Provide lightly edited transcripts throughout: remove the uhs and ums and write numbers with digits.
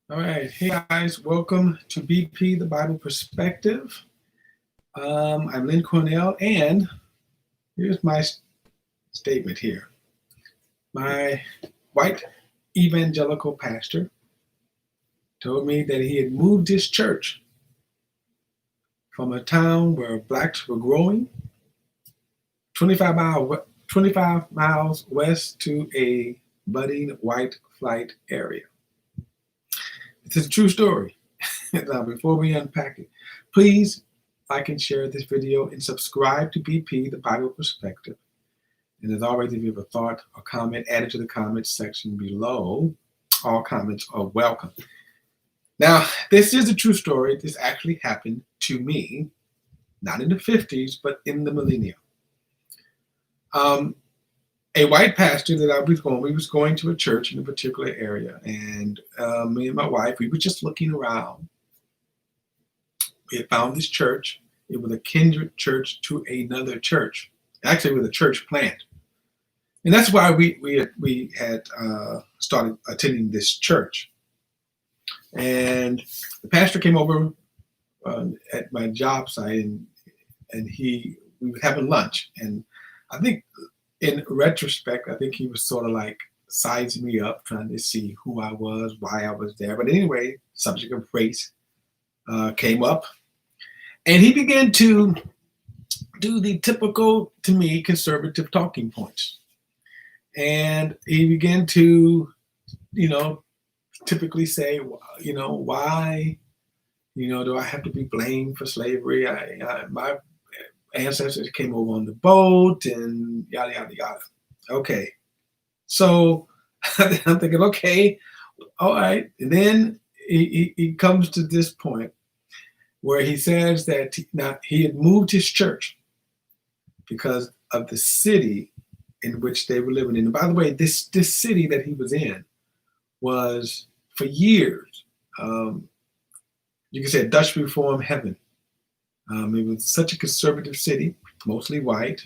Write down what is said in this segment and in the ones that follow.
All right. Hey, guys. Welcome to BP, the Bible Perspective. I'm Lynn Cornell, and here's my statement here. My white evangelical pastor told me that he had moved his church from a town where blacks were growing 25 miles west to a budding white flight area. It's a true story. Now, before we unpack it, please like and share this video and subscribe to BP, the Bible Perspective. And as always, if you have a thought or comment, add it to the comments section below. All comments are welcome. Now, this is a true story. This actually happened to me, not in the 50s, but in the millennium. A white pastor that we was going to a church in a particular area, and me and my wife, we were just looking around. We had found this church. It was a kindred church to another church. Actually, it was a church plant, and that's why we had started attending this church. And the pastor came over at my job site, and we were having lunch. And I think, in retrospect, I think he was sort of like sizing me up, trying to see who I was, why I was there. But anyway, subject of race came up. And he began to do the typical, to me, conservative talking points. And he began to, typically say, why, do I have to be blamed for slavery? My ancestors came over on the boat and yada, yada, yada. Okay. So I'm thinking, okay, all right. And then he comes to this point where he says that he had moved his church because of the city in which they were living in. And by the way, this city that he was in was, for years, you could say a Dutch Reform heaven. It was such a conservative city, mostly white,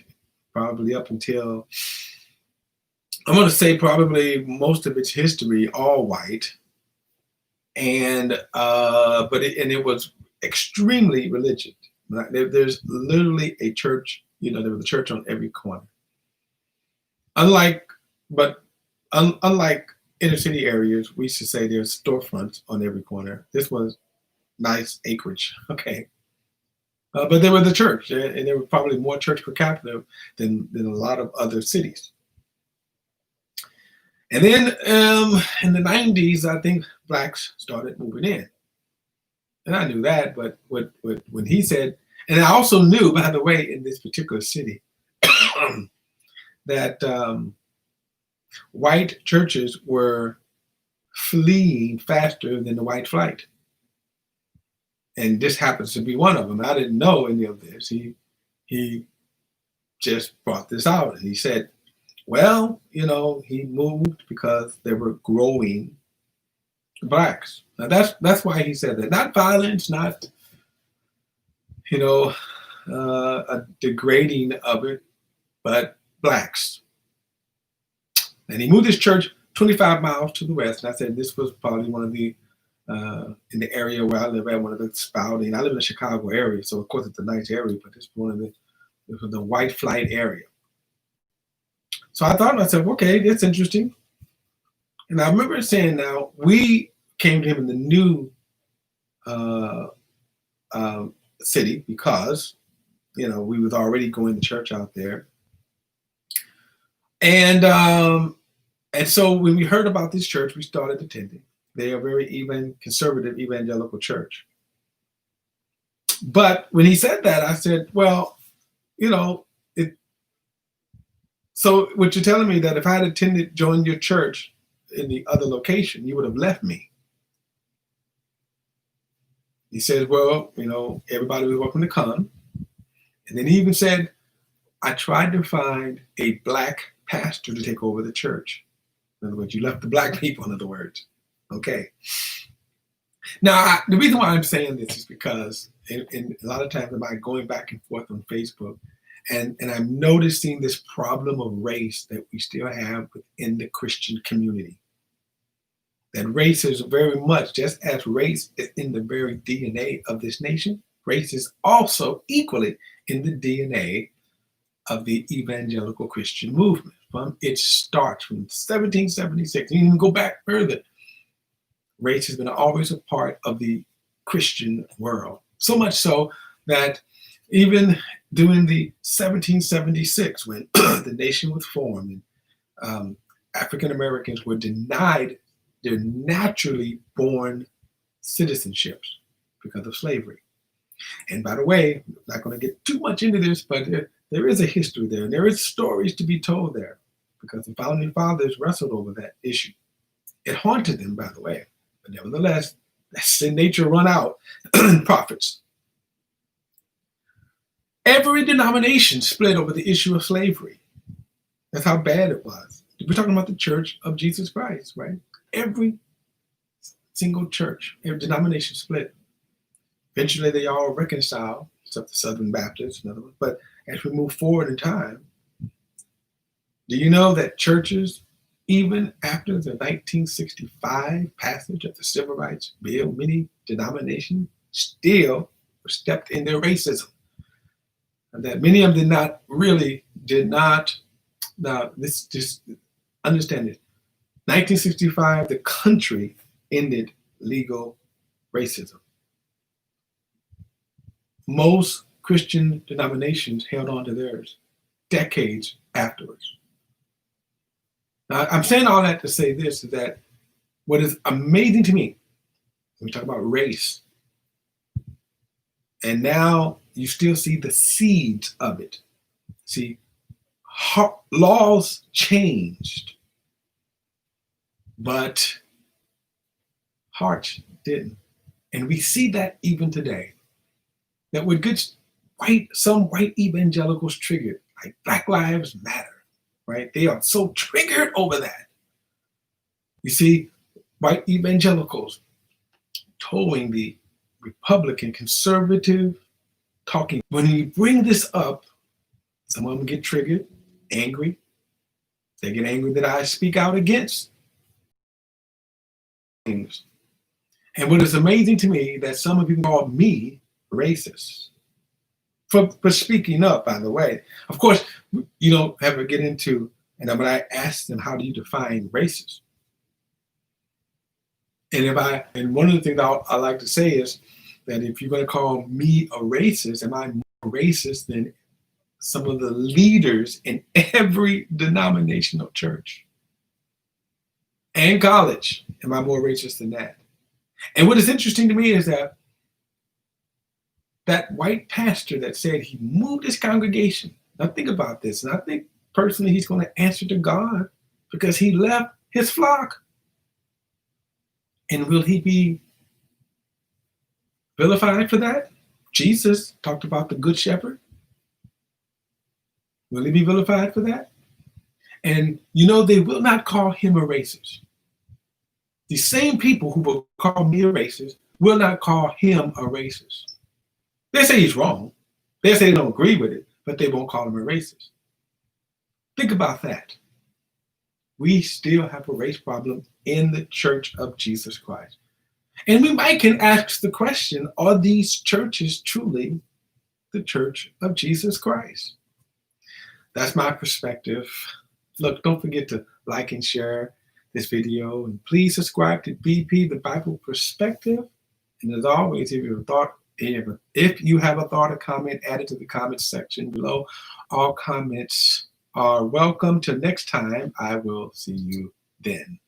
probably up until, I'm going to say probably most of its history, all white. And it was extremely religious. There's literally a church, there was a church on every corner. Unlike inner city areas, we used to say there's storefronts on every corner. This was nice acreage, okay. But there was a church, and there was probably more church per capita than a lot of other cities. And then in the 90s, I think blacks started moving in. And I knew that, but when he said, and I also knew, by the way, in this particular city, that white churches were fleeing faster than the white flight. And this happens to be one of them. I didn't know any of this. He just brought this out, and he said, well, he moved because they were growing blacks. Now that's why he said that. Not violence, not a degrading of it, but blacks. And he moved his church 25 miles to the west. And I said this was probably one of the in the area where I live at, one of the spouting. I live in the Chicago area, so of course it's a nice area, but this was the white flight area. So I thought to myself, okay, that's interesting. And I remember saying, now we came to him in the new city because we was already going to church out there. And so when we heard about this church, we started attending. They are a very conservative evangelical church. But when he said that, I said, well, so what you're telling me that if I had joined your church in the other location, you would have left me. He says, well, everybody was welcome to come. And then he even said, I tried to find a black pastor to take over the church. In other words, you left the black people, in other words. Okay. Now, the reason why I'm saying this is because in a lot of times I'm going back and forth on Facebook, and I'm noticing this problem of race that we still have within the Christian community. That race is very much, just as race is in the very DNA of this nation, race is also equally in the DNA of the evangelical Christian movement. It starts from 1776. You can go back further. Race has been always a part of the Christian world. So much so that even during the 1776, when the nation was formed, and African Americans were denied their naturally born citizenships because of slavery. And by the way, I'm not going to get too much into this, but there is a history there, and there is stories to be told there, because the founding fathers wrestled over that issue. It haunted them, by the way, but nevertheless, that's sin nature run out in prophets. Every denomination split over the issue of slavery. That's how bad it was. We're talking about the Church of Jesus Christ, right? Every single church, every denomination split. Eventually, they all reconcile, except the Southern Baptists, in other words. But as we move forward in time, do you know that churches, even after the 1965 passage of the Civil Rights Bill, many denominations still stepped in their racism? And that many of them did not. Now, this just understand it. 1965, the country ended legal racism. Most Christian denominations held on to theirs decades afterwards. Now, I'm saying all that to say this, is that what is amazing to me, when we talk about race, and now you still see the seeds of it. See, laws changed, but hearts didn't. And we see that even today. That what gets some white evangelicals triggered, like Black Lives Matter, right? They are so triggered over that. You see, white evangelicals towing the Republican conservative talking. When you bring this up, some of them get triggered, angry. They get angry that I speak out against things. And what is amazing to me, that some of you call me racist for speaking up, by the way. Of course, you don't ever get into, and when I ask them, how do you define racist? And one of the things I like to say is that if you're going to call me a racist, am I more racist than some of the leaders in every denominational church and college? Am I more racist than that? And what is interesting to me is that white pastor that said he moved his congregation. Now think about this. And I think personally he's going to answer to God, because he left his flock. And will he be vilified for that? Jesus talked about the good shepherd. Will he be vilified for that? And they will not call him a racist. The same people who will call me a racist will not call him a racist. They say he's wrong. They say they don't agree with it, but they won't call him a racist. Think about that. We still have a race problem in the Church of Jesus Christ. And we might can ask the question, are these churches truly the Church of Jesus Christ? That's my perspective. Look, don't forget to like and share this video, and please subscribe to BP, the Bible Perspective. And as always, if you have a thought or comment, add it to the comments section below. All comments are welcome. Till next time, I will see you then.